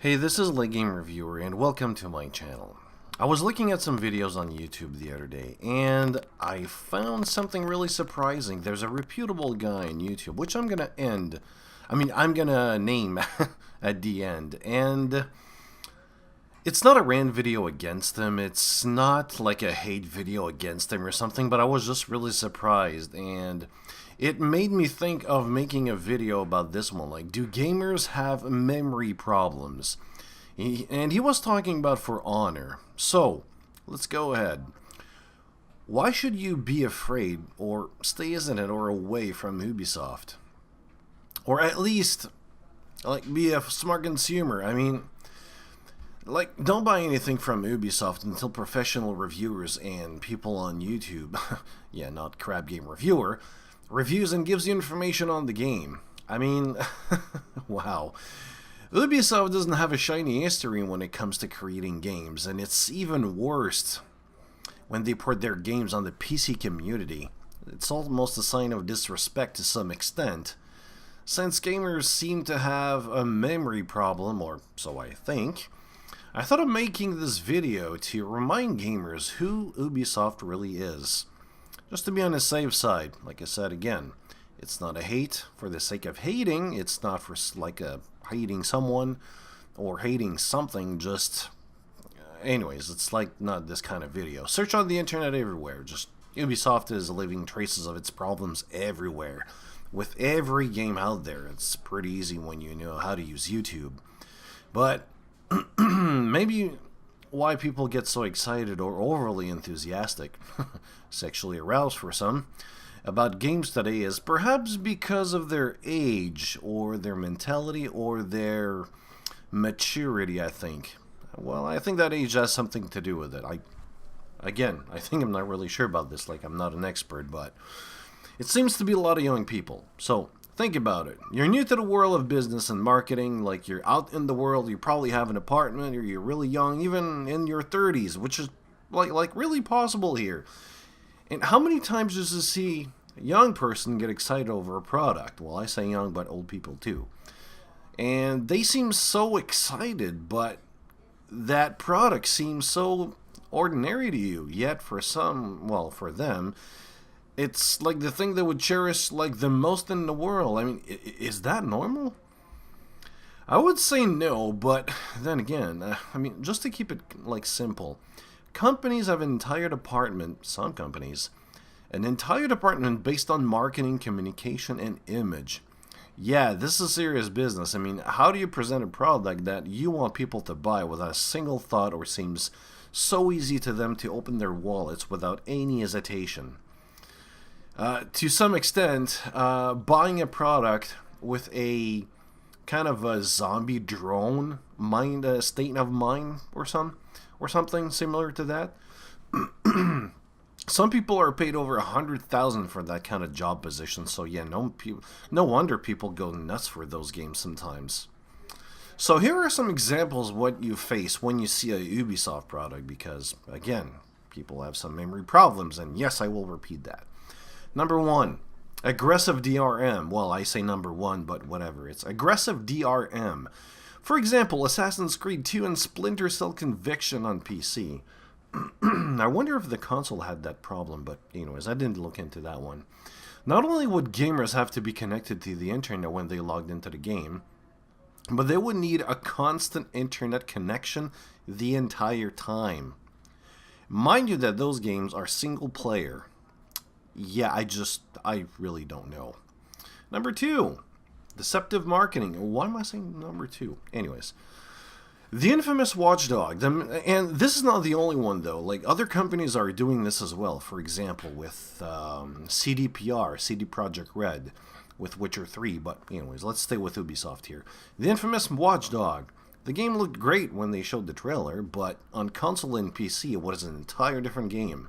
Hey, this is Late Game Reviewer, and welcome to my channel. I was looking at some videos on YouTube the other day, and I found something really surprising. There's a reputable guy on YouTube, which I'm gonna name at the end, and it's not a rant video against him. It's not like a hate video against him or something, but I was just really surprised, and it made me think of making a video about this one. Like, do gamers have memory problems? And he was talking about For Honor. So, let's go ahead. Why should you be afraid or stay, isn't it, or away from Ubisoft? Or at least, like, be a smart consumer. I mean, like, don't buy anything from Ubisoft until professional reviewers and people on YouTube, yeah, not Crab Game Reviewer, reviews and gives you information on the game. I mean, wow. Ubisoft doesn't have a shiny history when it comes to creating games, and it's even worse when they port their games on the PC community. It's almost a sign of disrespect to some extent, since gamers seem to have a memory problem, or so I think. I thought of making this video to remind gamers who Ubisoft really is. Just to be on the safe side, like I said again, it's not a hate for the sake of hating. It's not for hating someone or hating something. Just, anyways, it's like not this kind of video. Search on the internet everywhere. Just Ubisoft is leaving traces of its problems everywhere. With every game out there, it's pretty easy when you know how to use YouTube. But maybe why people get so excited or overly enthusiastic, sexually aroused for some, about games today is perhaps because of their age or their mentality or their maturity, I think. Well, I think that age has something to do with it. I think I'm not really sure about this, like I'm not an expert, but it seems to be a lot of young people. So think about it. You're new to the world of business and marketing, like you're out in the world, you probably have an apartment, or you're really young, even in your 30s, which is like really possible here. And how many times does you see a young person get excited over a product? Well, I say young, but old people too. And they seem so excited, but that product seems so ordinary to you. Yet for some, well, for them, it's like the thing they would cherish like the most in the world. I mean, is that normal? I would say no, but then again, I mean, just to keep it like simple, companies have an entire department, some companies, an entire department based on marketing, communication, and image. Yeah, this is serious business. I mean, how do you present a product that you want people to buy without a single thought or seems so easy to them to open their wallets without any hesitation? To some extent, buying a product with a kind of a zombie drone state of mind or something similar to that. Some people are paid over $100,000 for that kind of job position. So yeah, no wonder people go nuts for those games sometimes. So here are some examples of what you face when you see a Ubisoft product, because again, people have some memory problems, and yes, I will repeat that. Number one, aggressive DRM. Well, I say number one, but whatever. It's aggressive DRM. For example, Assassin's Creed 2 and Splinter Cell Conviction on PC. I wonder if the console had that problem, but anyways, I didn't look into that one. Not only would gamers have to be connected to the internet when they logged into the game, but they would need a constant internet connection the entire time. Mind you that those games are single player. Yeah, I really don't know. Number two, deceptive marketing. Why am I saying number two? Anyways, the infamous Watchdog. And this is not the only one, though. Like, other companies are doing this as well. For example, with CDPR, CD Projekt Red, with Witcher 3. But anyways, let's stay with Ubisoft here. The infamous Watchdog. The game looked great when they showed the trailer, but on console and PC, it was an entire different game.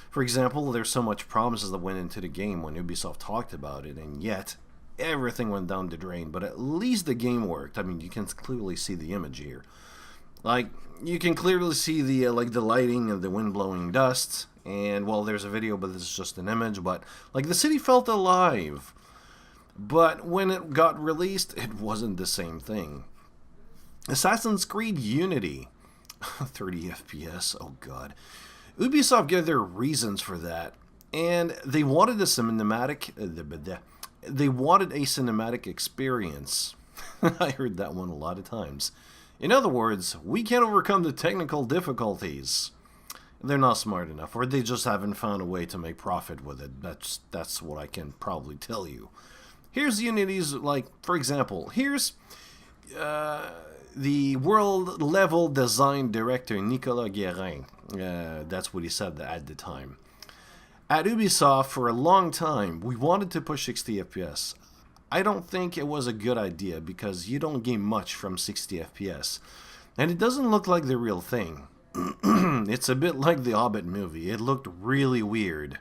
For example, there's so much promises that went into the game when Ubisoft talked about it, and yet everything went down the drain. But at least the game worked. I mean, you can clearly see the image here. Like, you can clearly see the the lighting and the wind blowing dust. And well, there's a video, but this is just an image. But like, the city felt alive. But when it got released, it wasn't the same thing. Assassin's Creed Unity. 30 FPS, oh god. Ubisoft gave their reasons for that, and they wanted a cinematic experience. I heard that one a lot of times. In other words, we can't overcome the technical difficulties. They're not smart enough, or they just haven't found a way to make profit with it. That's what I can probably tell you. Here's Unity's, like, for example, here's the world-level design director, Nicolas Guérin. That's what he said at the time. At Ubisoft, for a long time, we wanted to push 60 FPS. I don't think it was a good idea because you don't gain much from 60 FPS. And it doesn't look like the real thing. It's a bit like the Hobbit movie. It looked really weird.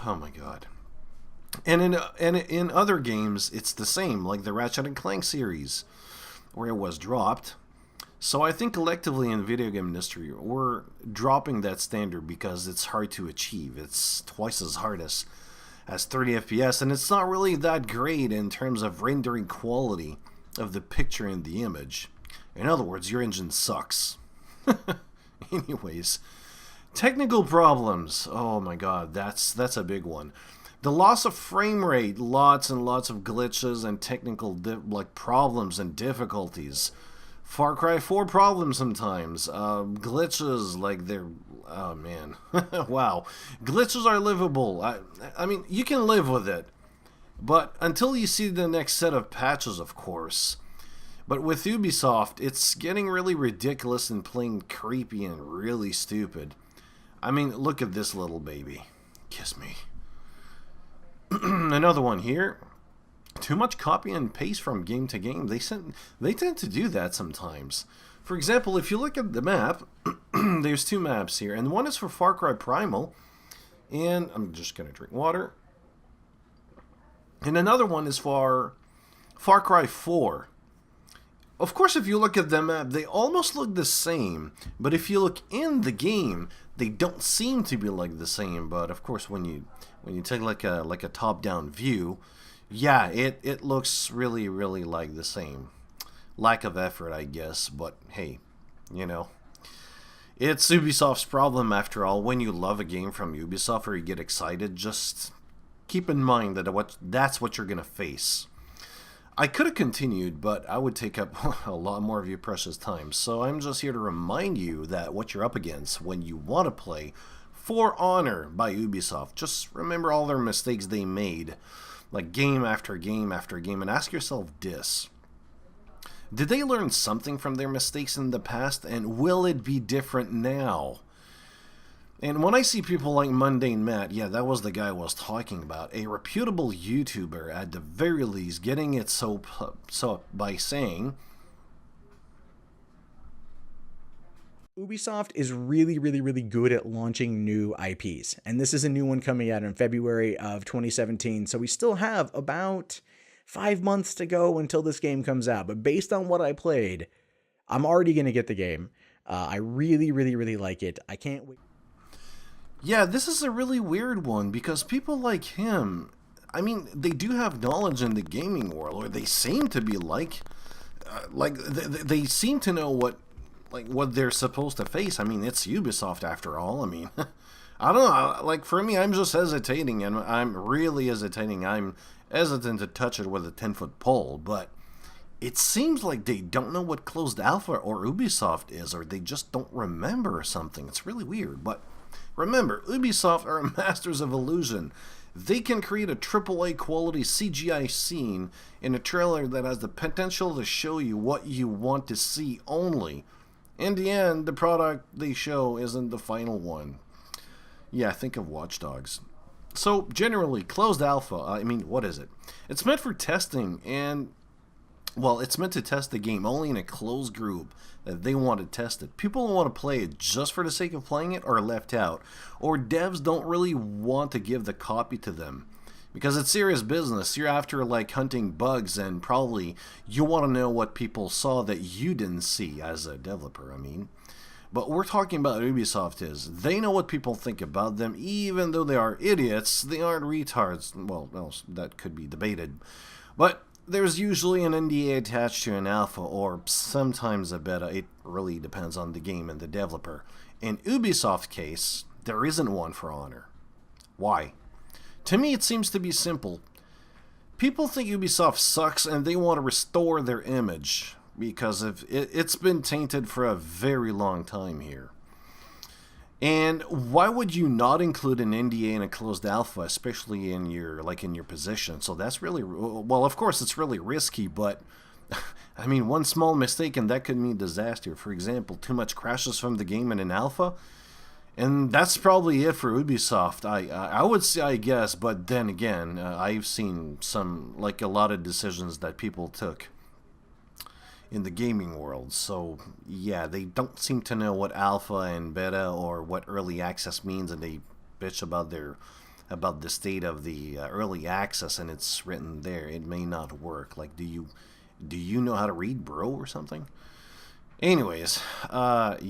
Oh my god. And in other games, it's the same, like the Ratchet & Clank series, where it was dropped. So I think collectively in the video game industry, we're dropping that standard because it's hard to achieve. It's twice as hard as 30 FPS, and it's not really that great in terms of rendering quality of the picture and the image. In other words, your engine sucks. Anyways, technical problems. Oh my god, that's a big one. The loss of frame rate, lots and lots of glitches and technical problems and difficulties. Far Cry 4 problems sometimes. Glitches, like they're... Oh, man. Wow. Glitches are livable. I mean, you can live with it. But until you see the next set of patches, of course. But with Ubisoft, it's getting really ridiculous and plain creepy and really stupid. I mean, look at this little baby. Kiss me. Another one here. Too much copy and paste from game to game. They tend to do that sometimes. For example, if you look at the map, there's two maps here, and one is for Far Cry Primal, and I'm just gonna drink water. And another one is for Far Cry 4. Of course, if you look at the map, they almost look the same, but if you look in the game, they don't seem to be like the same. But of course, when you take like a top-down view, yeah, it looks really, really like the same. Lack of effort, I guess, but hey, you know. It's Ubisoft's problem, after all. When you love a game from Ubisoft or you get excited, just keep in mind that that's what you're going to face. I could have continued, but I would take up a lot more of your precious time. So I'm just here to remind you that what you're up against when you want to play For Honor by Ubisoft. Just remember all their mistakes they made, like game after game after game, and ask yourself this. Did they learn something from their mistakes in the past, and will it be different now? And when I see people like MundaneMatt, yeah, that was the guy I was talking about, a reputable YouTuber at the very least, getting it so by saying, Ubisoft is really, really, really good at launching new IPs. And this is a new one coming out in February of 2017. So we still have about 5 months to go until this game comes out. But based on what I played, I'm already going to get the game. I really, really, really like it. I can't wait. Yeah, this is a really weird one because people like him, I mean, they do have knowledge in the gaming world, or they seem to be they seem to know what they're supposed to face. I mean, it's Ubisoft after all. I mean, I don't know. Like, for me, I'm just hesitating, and I'm really hesitating. I'm hesitant to touch it with a 10-foot pole, but it seems like they don't know what closed alpha or Ubisoft is, or they just don't remember something. It's really weird, but remember, Ubisoft are masters of illusion. They can create a AAA quality CGI scene in a trailer that has the potential to show you what you want to see only. In the end, the product they show isn't the final one. Yeah, think of Watch Dogs. So, generally, closed alpha, I mean, what is it? It's meant for testing, and, well, it's meant to test the game only in a closed group that they want to test it. People who want to play it just for the sake of playing it are left out, or devs don't really want to give the copy to them. Because it's serious business. You're after, like, hunting bugs, and probably you want to know what people saw that you didn't see as a developer, I mean. But we're talking about Ubisoft is. They know what people think about them, even though they are idiots. They aren't retards. Well, that could be debated. But there's usually an NDA attached to an alpha or sometimes a beta. It really depends on the game and the developer. In Ubisoft's case, there isn't one for Honor. Why? To me, it seems to be simple. People think Ubisoft sucks and they want to restore their image because it's been tainted for a very long time here. And why would you not include an NDA in a closed alpha, especially in your position? So that's really, well, of course it's really risky, but I mean, one small mistake and that could mean disaster. For example, too much crashes from the game in an alpha, and that's probably it for Ubisoft. I would say, I guess, but then again, I've seen some, like, a lot of decisions that people took in the gaming world. So yeah, they don't seem to know what alpha and beta or what early access means, and they bitch about the state of the early access, and it's written there. It may not work. Like, do you know how to read, bro, or something? Anyways, like,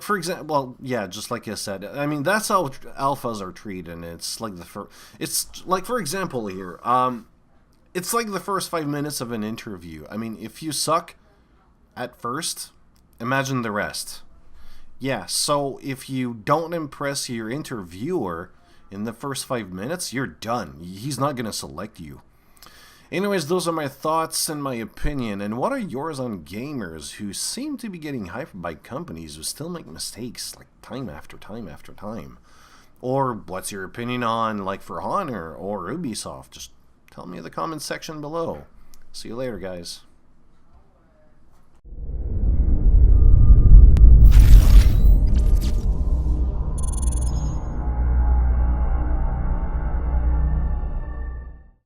for example, well, yeah, just like I said, I mean, that's how alphas are treated, and it's like it's like, for example, here, it's like the first 5 minutes of an interview. I mean, if you suck at first, imagine the rest. Yeah, so if you don't impress your interviewer in the first 5 minutes, you're done. He's not going to select you. Anyways, those are my thoughts and my opinion. And what are yours on gamers who seem to be getting hyped by companies who still make mistakes, like, time after time after time? Or what's your opinion on, like, For Honor or Ubisoft? Just tell me in the comments section below. See you later, guys.